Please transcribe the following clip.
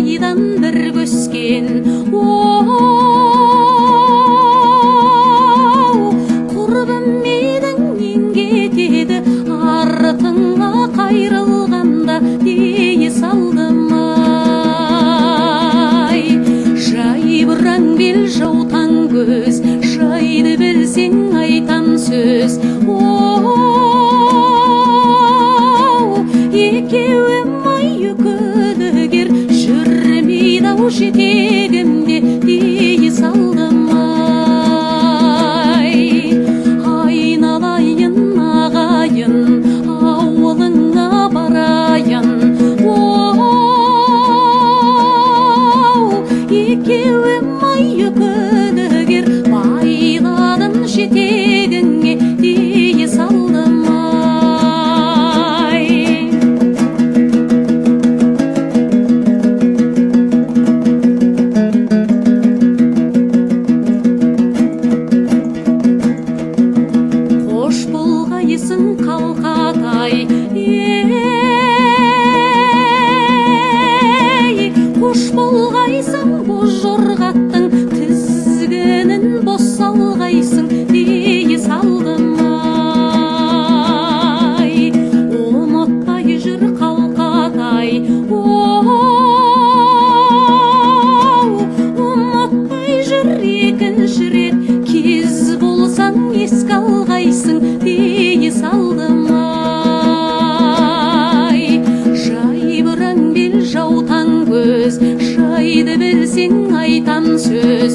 айдан бір көскен. Құрбым менің кетеді, артыңа қайрылғанда дей салдым ай. Жайбыраң бел жаутаң көз, жайды білсең айтам сөз. Екеуім ай күдігер, жүрмейді-ау жетегімде дей салдым ай. Айналайын ағайын, ауылыңа барайын. Екеуім ай күдігер, байладым жетегіңе дей салдым ай. Қош болғайсың қалқатай, қош болғайсың боз жорғаттың тізгінін бос салғайсың дей салдым ай. Ұмытпай жүр қалқатай, ұмытпай жүр екінші рет, кез болсаң еске алғайсың дей салдым ай. Жайбыраң бел жаутаң көз, жайды білсең айтам сөз.